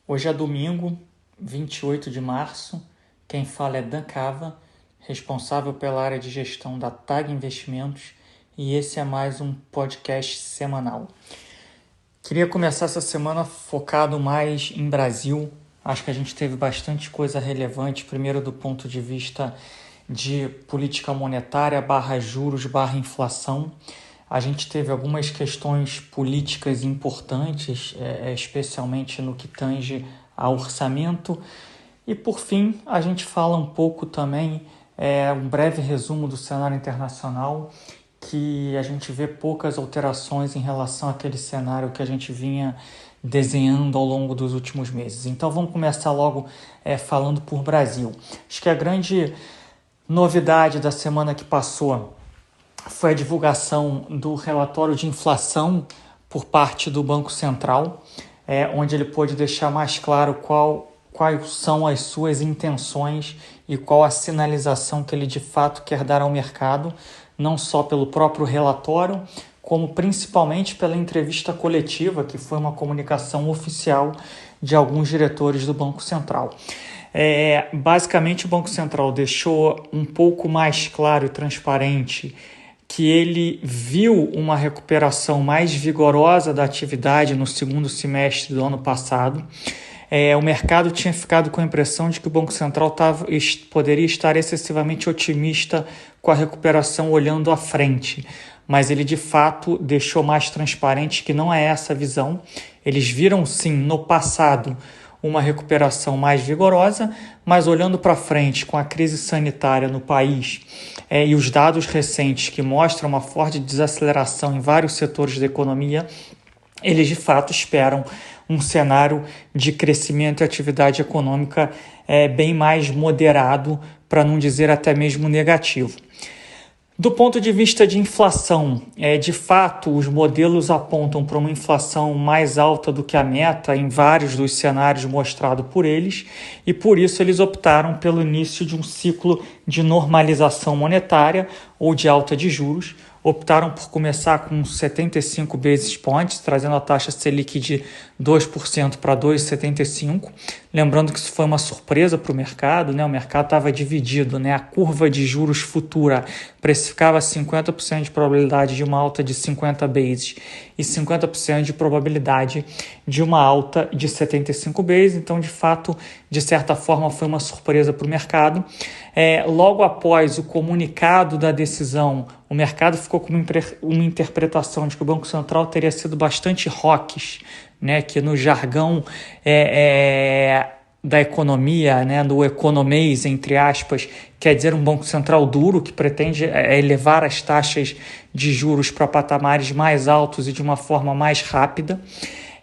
Hoje é domingo, 28 de março. Quem fala é Dan Cava, responsável pela área de gestão da TAG Investimentos, e esse é mais um podcast semanal. Queria começar essa semana focado mais em Brasil. Acho que a gente teve bastante coisa relevante, primeiro do ponto de vista de política monetária, juros, inflação. A gente teve algumas questões políticas importantes, especialmente no que tange a orçamento. E, por fim, a gente fala um pouco também, um breve resumo do cenário internacional, que a gente vê poucas alterações em relação àquele cenário que a gente vinha desenhando ao longo dos últimos meses. Então, vamos começar logo falando por Brasil. Acho que a grande novidade da semana que passou foi a divulgação do relatório de inflação por parte do Banco Central, onde ele pôde deixar mais claro quais são as suas intenções e qual a sinalização que ele de fato quer dar ao mercado, não só pelo próprio relatório, como principalmente pela entrevista coletiva, que foi uma comunicação oficial de alguns diretores do Banco Central. Basicamente, o Banco Central deixou um pouco mais claro e transparente que ele viu uma recuperação mais vigorosa da atividade no segundo semestre do ano passado. O mercado tinha ficado com a impressão de que o Banco Central poderia estar excessivamente otimista com a recuperação olhando à frente, mas ele de fato deixou mais transparente que não é essa a visão. Eles viram sim no passado uma recuperação mais vigorosa, mas olhando para frente com a crise sanitária no país e os dados recentes que mostram uma forte desaceleração em vários setores da economia, eles de fato esperam um cenário de crescimento e atividade econômica bem mais moderado, para não dizer até mesmo negativo. Do ponto de vista de inflação, de fato, os modelos apontam para uma inflação mais alta do que a meta em vários dos cenários mostrados por eles, e por isso eles optaram pelo início de um ciclo de normalização monetária ou de alta de juros. Optaram por começar com 75 basis points, trazendo a taxa Selic de 2% para 2,75%. Lembrando que isso foi uma surpresa para o mercado, né? O mercado estava dividido, né? A curva de juros futura precificava 50% de probabilidade de uma alta de 50 basis e 50% de probabilidade de uma alta de 75 basis. Então, de fato, de certa forma, foi uma surpresa para o mercado. Logo após o comunicado da decisão, o mercado ficou com uma interpretação de que o Banco Central teria sido bastante hawkish, né, que no jargão da economia, né, do economês, entre aspas, quer dizer um Banco Central duro que pretende elevar as taxas de juros para patamares mais altos e de uma forma mais rápida.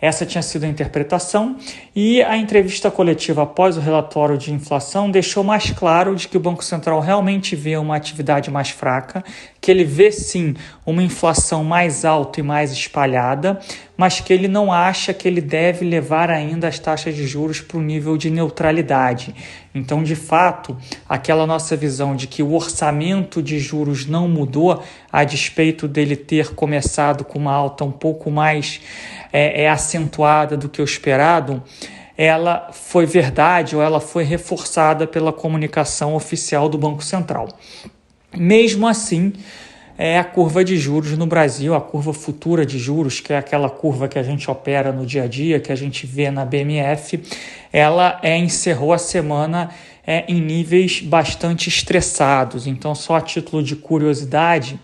Essa tinha sido a interpretação, e a entrevista coletiva após o relatório de inflação deixou mais claro de que o Banco Central realmente vê uma atividade mais fraca, que ele vê sim uma inflação mais alta e mais espalhada, mas que ele não acha que ele deve levar ainda as taxas de juros para o nível de neutralidade. Então, de fato, aquela nossa visão de que o orçamento de juros não mudou, a despeito dele ter começado com uma alta um pouco mais acentuada do que o esperado, ela foi verdade ou ela foi reforçada pela comunicação oficial do Banco Central. Mesmo assim, a curva de juros no Brasil, a curva futura de juros, que é aquela curva que a gente opera no dia a dia, que a gente vê na BMF, ela encerrou a semana em níveis bastante estressados. Então, só a título de curiosidade,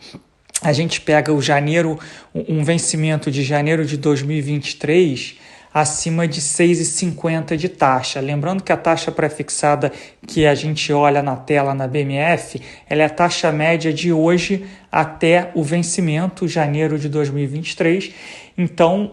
a gente pega um vencimento de janeiro de 2023 acima de 6,50 de taxa. Lembrando que a taxa pré-fixada que a gente olha na tela na BMF, ela é a taxa média de hoje até o vencimento, janeiro de 2023. Então,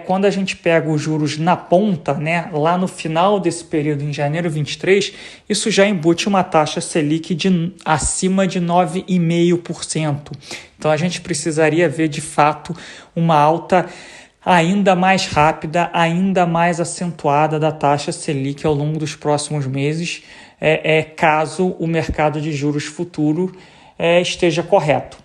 quando a gente pega os juros na ponta, né, lá no final desse período, em janeiro de 2023, isso já embute uma taxa Selic acima de 9,5%. Então, a gente precisaria ver, de fato, uma alta ainda mais rápida, ainda mais acentuada da taxa Selic ao longo dos próximos meses, caso o mercado de juros futuro esteja correto.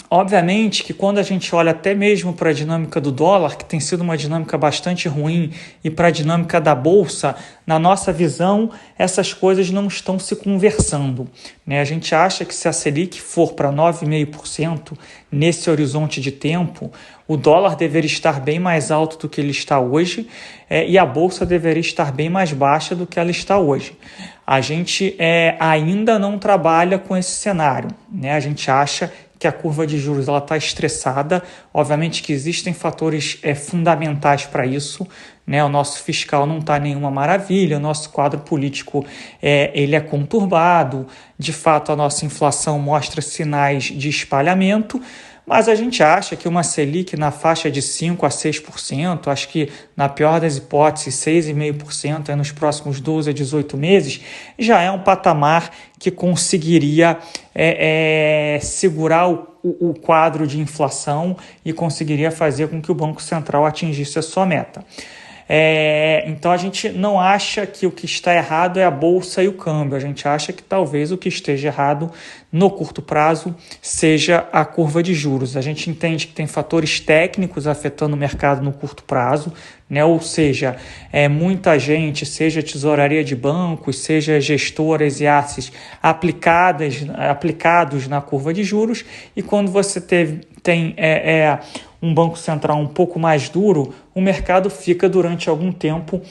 Obviamente que quando a gente olha até mesmo para a dinâmica do dólar, que tem sido uma dinâmica bastante ruim, e para a dinâmica da Bolsa, na nossa visão, essas coisas não estão se conversando, né? A gente acha que se a Selic for para 9,5% nesse horizonte de tempo, o dólar deveria estar bem mais alto do que ele está hoje, e a Bolsa deveria estar bem mais baixa do que ela está hoje. A gente ainda não trabalha com esse cenário, né? A gente acha que a curva de juros está estressada. Obviamente que existem fatores fundamentais para isso, né? O nosso fiscal não está nenhuma maravilha, o nosso quadro político ele é conturbado, de fato a nossa inflação mostra sinais de espalhamento, mas a gente acha que uma Selic na faixa de 5% a 6%, acho que na pior das hipóteses 6,5% nos próximos 12 a 18 meses, já é um patamar que conseguiria segurar o quadro de inflação e conseguiria fazer com que o Banco Central atingisse a sua meta. Então a gente não acha que o que está errado é a Bolsa e o câmbio, a gente acha que talvez o que esteja errado no curto prazo seja a curva de juros. A gente entende que tem fatores técnicos afetando o mercado no curto prazo, né? Ou seja, muita gente, seja tesouraria de bancos, seja gestoras e asses aplicados na curva de juros, e quando você tem um Banco Central um pouco mais duro, o mercado fica durante algum tempo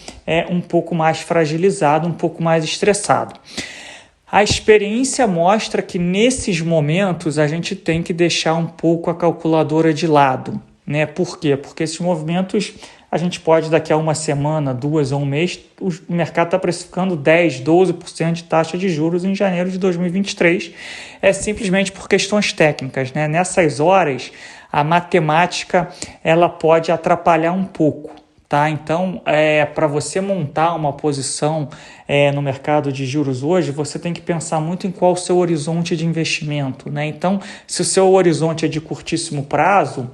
um pouco mais fragilizado, um pouco mais estressado. A experiência mostra que nesses momentos a gente tem que deixar um pouco a calculadora de lado, né? Por quê? Porque esses movimentos a gente pode, daqui a uma semana, 2 ou um mês, o mercado está precificando 10%, 12% de taxa de juros em janeiro de 2023. É simplesmente por questões técnicas, né? Nessas horas, a matemática ela pode atrapalhar um pouco, tá? Então, para você montar uma posição no mercado de juros hoje, você tem que pensar muito em qual o seu horizonte de investimento, né? Então, se o seu horizonte é de curtíssimo prazo,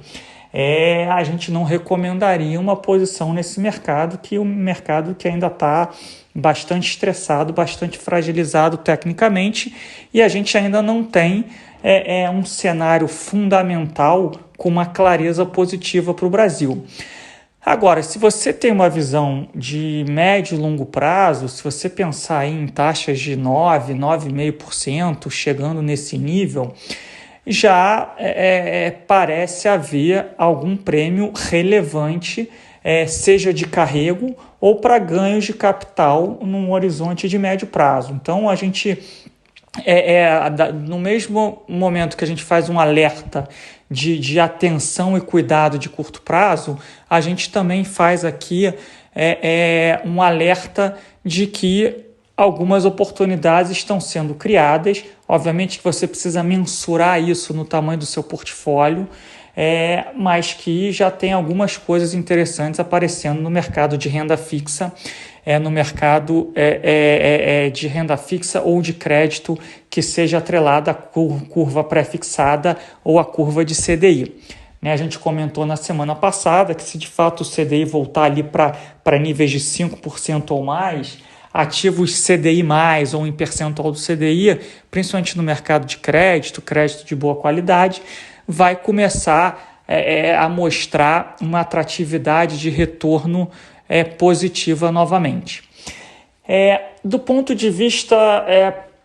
a gente não recomendaria uma posição nesse mercado, que é um mercado que ainda está bastante estressado, bastante fragilizado tecnicamente, e a gente ainda não tem um cenário fundamental com uma clareza positiva para o Brasil. Agora, se você tem uma visão de médio e longo prazo, se você pensar aí em taxas de 9,5%, chegando nesse nível, já parece haver algum prêmio relevante, seja de carrego ou para ganhos de capital num horizonte de médio prazo. Então, a gente, no mesmo momento que a gente faz um alerta de atenção e cuidado de curto prazo, a gente também faz aqui um alerta de que algumas oportunidades estão sendo criadas. Obviamente que você precisa mensurar isso no tamanho do seu portfólio, mas que já tem algumas coisas interessantes aparecendo no mercado de renda fixa, no mercado de renda fixa ou de crédito que seja atrelada à curva pré-fixada ou à curva de CDI. A gente comentou na semana passada que se de fato o CDI voltar ali para níveis de 5% ou mais, ativos CDI+, ou em percentual do CDI, principalmente no mercado de crédito de boa qualidade, vai começar a mostrar uma atratividade de retorno positiva novamente. Do ponto de vista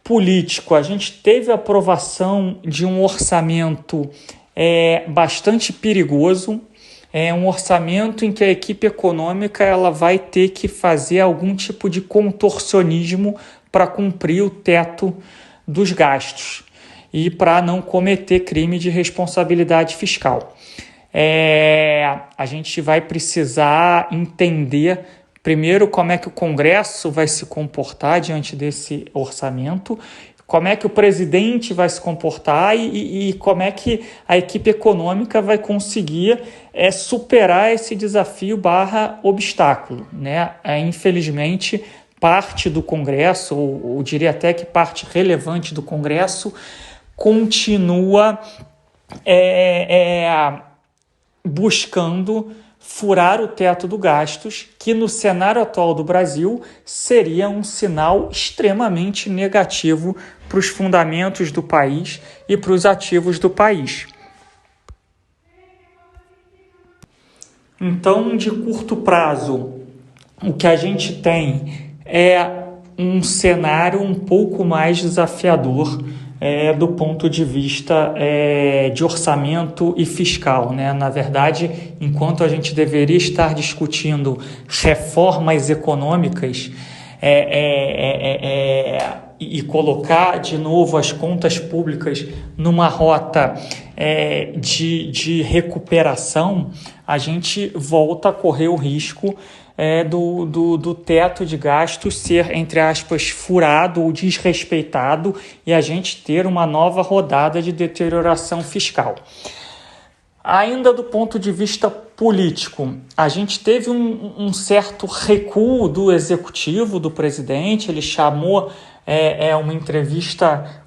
político, a gente teve a aprovação de um orçamento bastante perigoso, um orçamento em que a equipe econômica ela vai ter que fazer algum tipo de contorcionismo para cumprir o teto dos gastos e para não cometer crime de responsabilidade fiscal. A gente vai precisar entender primeiro como é que o Congresso vai se comportar diante desse orçamento, como é que o presidente vai se comportar e como é que a equipe econômica vai conseguir superar esse desafio / obstáculo, né? Infelizmente, parte do Congresso, ou diria até que parte relevante do Congresso, continua buscando furar o teto dos gastos, que no cenário atual do Brasil seria um sinal extremamente negativo para os fundamentos do país e para os ativos do país, Então, de curto prazo, o que a gente tem é um cenário um pouco mais desafiador do ponto de vista de orçamento e fiscal, né? Na verdade, enquanto a gente deveria estar discutindo reformas econômicas e colocar de novo as contas públicas numa rota de recuperação, a gente volta a correr o risco do teto de gastos ser, entre aspas, furado ou desrespeitado e a gente ter uma nova rodada de deterioração fiscal. Ainda do ponto de vista político, a gente teve um certo recuo do executivo, do presidente. Ele chamou uma entrevista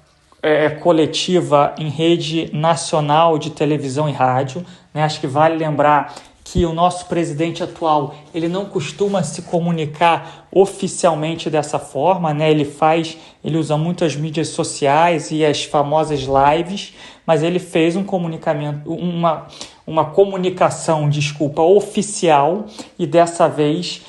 coletiva em rede nacional de televisão e rádio, né? Acho que vale lembrar que o nosso presidente atual, ele não costuma se comunicar oficialmente dessa forma, né? Ele usa muito as mídias sociais e as famosas lives, mas ele fez uma comunicação oficial e dessa vez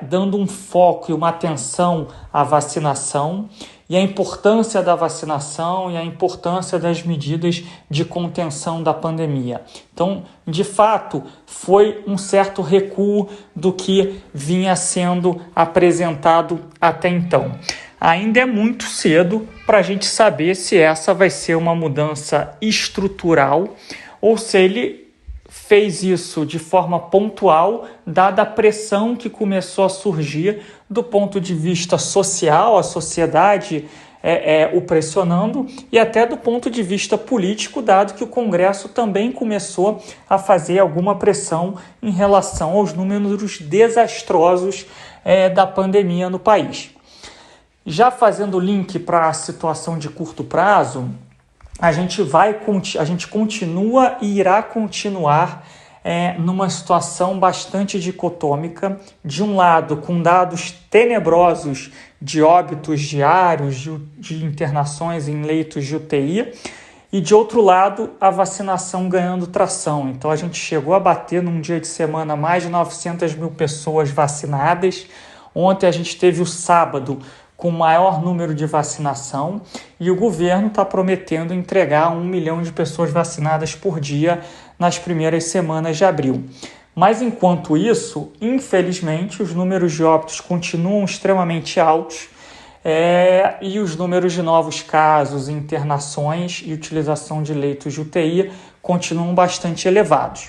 dando um foco e uma atenção à vacinação e a importância da vacinação e a importância das medidas de contenção da pandemia. Então, de fato, foi um certo recuo do que vinha sendo apresentado até então. Ainda é muito cedo para a gente saber se essa vai ser uma mudança estrutural ou se ele fez isso de forma pontual, dada a pressão que começou a surgir do ponto de vista social, a sociedade o pressionando, e até do ponto de vista político, dado que o Congresso também começou a fazer alguma pressão em relação aos números desastrosos da pandemia no país. Já fazendo link para a situação de curto prazo, a gente continua e irá continuar numa situação bastante dicotômica, de um lado com dados tenebrosos de óbitos diários, de internações em leitos de UTI, e de outro lado a vacinação ganhando tração. Então a gente chegou a bater num dia de semana mais de 900 mil pessoas vacinadas. Ontem a gente teve o sábado com o maior número de vacinação e o governo está prometendo entregar 1 milhão de pessoas vacinadas por dia nas primeiras semanas de abril. Mas enquanto isso, infelizmente, os números de óbitos continuam extremamente altos e os números de novos casos, internações e utilização de leitos de UTI continuam bastante elevados.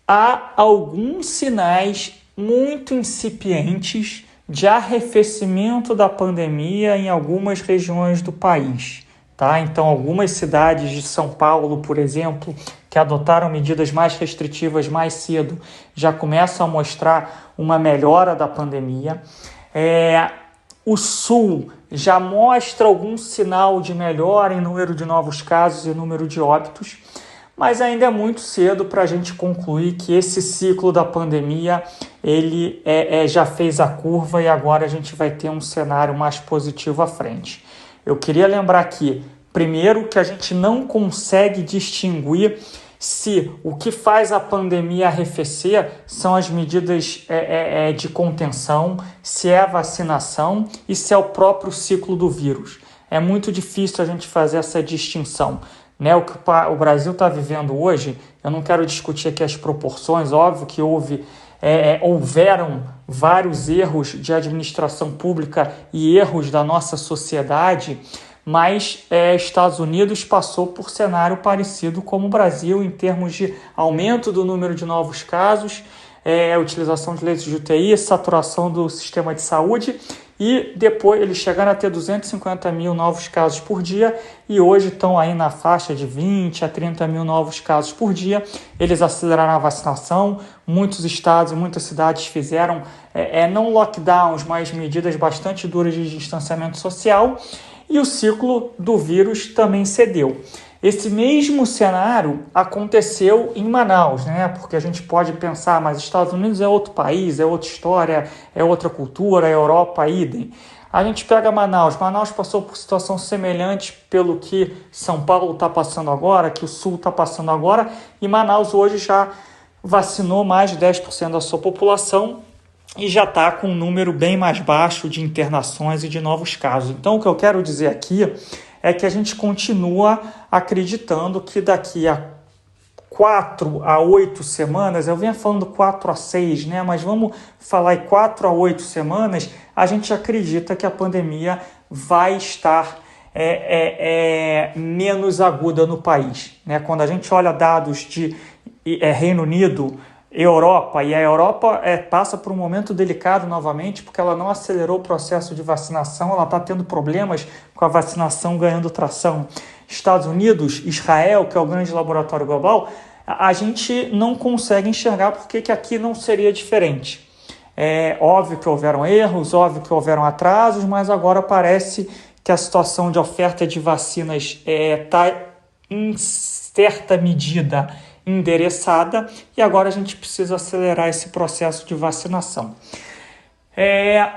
Há alguns sinais muito incipientes de arrefecimento da pandemia em algumas regiões do país. Tá? Então, algumas cidades de São Paulo, por exemplo, que adotaram medidas mais restritivas mais cedo, já começam a mostrar uma melhora da pandemia. O Sul já mostra algum sinal de melhora em número de novos casos e número de óbitos, mas ainda é muito cedo para a gente concluir que esse ciclo da pandemia ele já fez a curva e agora a gente vai ter um cenário mais positivo à frente. Eu queria lembrar aqui, primeiro, que a gente não consegue distinguir se o que faz a pandemia arrefecer são as medidas de contenção, se é a vacinação e se é o próprio ciclo do vírus. É muito difícil a gente fazer essa distinção. Né, o que o Brasil está vivendo hoje, eu não quero discutir aqui as proporções, óbvio que houveram vários erros de administração pública e erros da nossa sociedade, mas Estados Unidos passou por cenário parecido como o Brasil em termos de aumento do número de novos casos, utilização de leitos de UTI, saturação do sistema de saúde, e depois eles chegaram a ter 250 mil novos casos por dia e hoje estão aí na faixa de 20 a 30 mil novos casos por dia. Eles aceleraram a vacinação, muitos estados e muitas cidades fizeram não lockdowns, mas medidas bastante duras de distanciamento social e o ciclo do vírus também cedeu. Esse mesmo cenário aconteceu em Manaus, né? Porque a gente pode pensar, mas Estados Unidos é outro país, é outra história, é outra cultura, a Europa, idem. A gente pega Manaus passou por situação semelhante pelo que São Paulo está passando agora, que o Sul está passando agora, e Manaus hoje já vacinou mais de 10% da sua população e já está com um número bem mais baixo de internações e de novos casos. Então, o que eu quero dizer aqui é que a gente continua acreditando que daqui a 4 a 8 semanas, eu venho falando 4 a 6, né? Mas vamos falar em 4 a 8 semanas, a gente acredita que a pandemia vai estar menos aguda no país, né? Quando a gente olha dados de Reino Unido, Europa, e a Europa passa por um momento delicado novamente, porque ela não acelerou o processo de vacinação, ela está tendo problemas com a vacinação ganhando tração. Estados Unidos, Israel, que é o grande laboratório global, a gente não consegue enxergar porque que aqui não seria diferente. É óbvio que houveram erros, óbvio que houveram atrasos, mas agora parece que a situação de oferta de vacinas está em certa medida endereçada e agora a gente precisa acelerar esse processo de vacinação.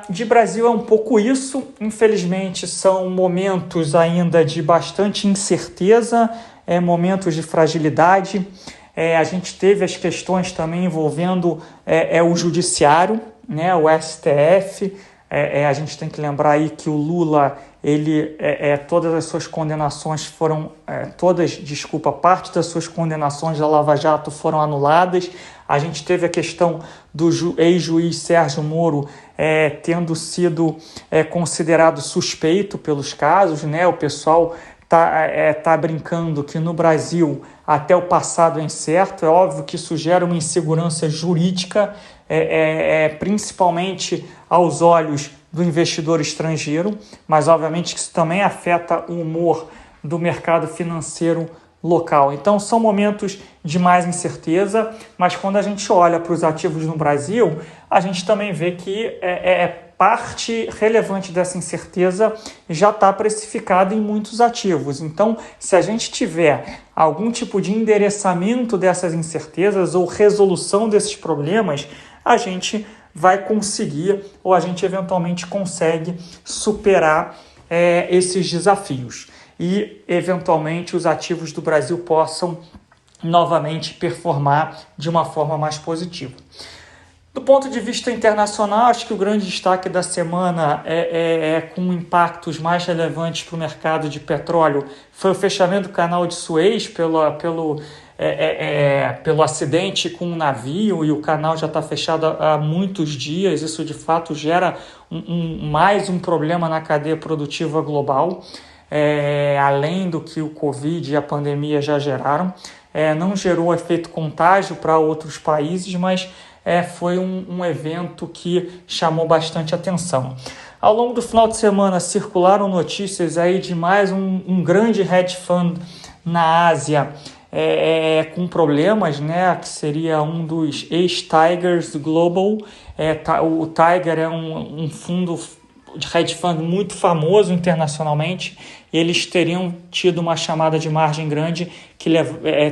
De Brasil é um pouco isso, infelizmente são momentos ainda de bastante incerteza, momentos de fragilidade. A gente teve as questões também envolvendo o judiciário, né, o STF. A gente tem que lembrar aí que o Lula, todas as suas condenações foram, parte das suas condenações da Lava Jato foram anuladas. A gente teve a questão do ex-juiz Sérgio Moro tendo sido considerado suspeito pelos casos, né? O pessoal tá brincando que no Brasil até o passado é incerto. É óbvio que isso gera uma insegurança jurídica, principalmente aos olhos do investidor estrangeiro, mas obviamente que isso também afeta o humor do mercado financeiro local. Então são momentos de mais incerteza, mas quando a gente olha para os ativos no Brasil, a gente também vê que parte relevante dessa incerteza já está precificada em muitos ativos. Então, se a gente tiver algum tipo de endereçamento dessas incertezas ou resolução desses problemas, a gente vai conseguir, ou a gente eventualmente consegue superar esses desafios e, eventualmente, os ativos do Brasil possam novamente performar de uma forma mais positiva. Do ponto de vista internacional, acho que o grande destaque da semana com impactos mais relevantes para o mercado de petróleo foi o fechamento do canal de Suez pelo acidente com um navio, e o canal já está fechado há muitos dias. Isso de fato gera mais um problema na cadeia produtiva global, além do que o Covid e a pandemia já geraram. Não gerou efeito contágio para outros países, mas foi um evento que chamou bastante atenção. Ao longo do final de semana circularam notícias aí de mais um grande hedge fund na Ásia com problemas, né, que seria um dos ex-Tigers Global. O Tiger é um fundo de hedge fund muito famoso internacionalmente. Eles teriam tido uma chamada de margem grande que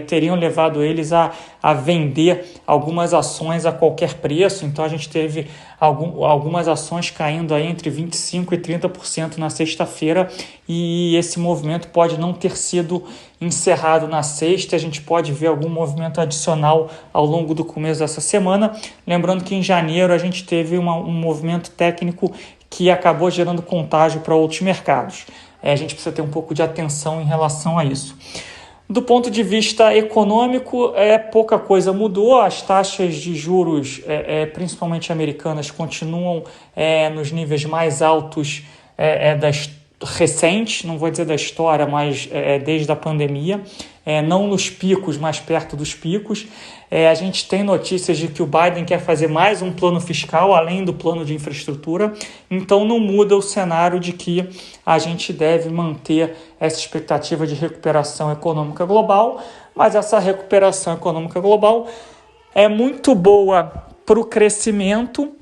teriam levado eles a vender algumas ações a qualquer preço. Então a gente teve algumas ações caindo aí entre 25% e 30% na sexta-feira, e esse movimento pode não ter sido encerrado na sexta. A gente pode ver algum movimento adicional ao longo do começo dessa semana. Lembrando que em janeiro a gente teve um movimento técnico que acabou gerando contágio para outros mercados. A gente precisa ter um pouco de atenção em relação a isso. Do ponto de vista econômico, pouca coisa mudou. As taxas de juros, principalmente americanas, continuam nos níveis mais altos recentes, não vou dizer da história, mas desde a pandemia. Não nos picos, mas perto dos picos. A gente tem notícias de que o Biden quer fazer mais um plano fiscal, além do plano de infraestrutura. Então não muda o cenário de que a gente deve manter essa expectativa de recuperação econômica global, mas essa recuperação econômica global é muito boa para o crescimento,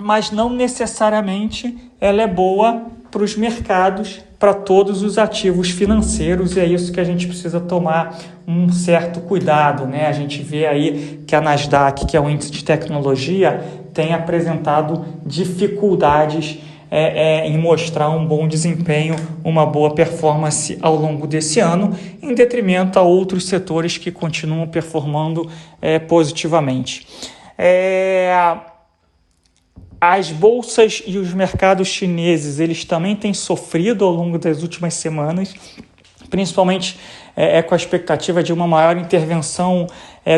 mas não necessariamente ela é boa para os mercados, para todos os ativos financeiros, e é isso que a gente precisa tomar um certo cuidado, né? A gente vê aí que a Nasdaq, que é um índice de tecnologia, tem apresentado dificuldades em mostrar um bom desempenho, uma boa performance ao longo desse ano, em detrimento a outros setores que continuam performando positivamente. As bolsas e os mercados chineses, eles também têm sofrido ao longo das últimas semanas, principalmente com a expectativa de uma maior intervenção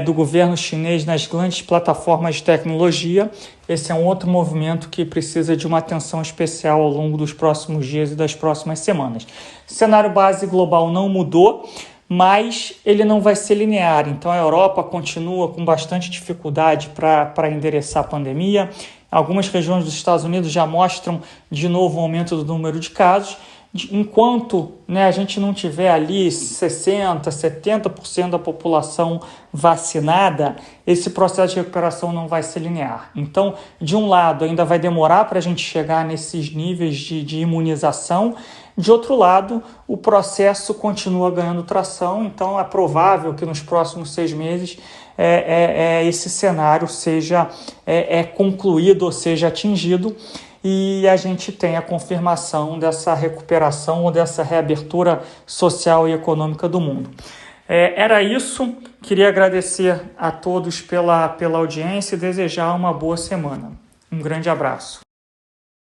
do governo chinês nas grandes plataformas de tecnologia. Esse é um outro movimento que precisa de uma atenção especial ao longo dos próximos dias e das próximas semanas. O cenário base global não mudou, mas ele não vai ser linear. Então a Europa continua com bastante dificuldade para endereçar a pandemia. Algumas regiões dos Estados Unidos já mostram de novo o aumento do número de casos. Enquanto a gente não tiver ali 60%, 70% da população vacinada, esse processo de recuperação não vai ser linear. Então, de um lado, ainda vai demorar para a gente chegar nesses níveis de imunização. De outro lado, o processo continua ganhando tração, então é provável que nos próximos 6 meses esse cenário seja concluído ou seja atingido, e a gente tem a confirmação dessa recuperação ou dessa reabertura social e econômica do mundo. Era isso, queria agradecer a todos pela audiência e desejar uma boa semana. Um grande abraço.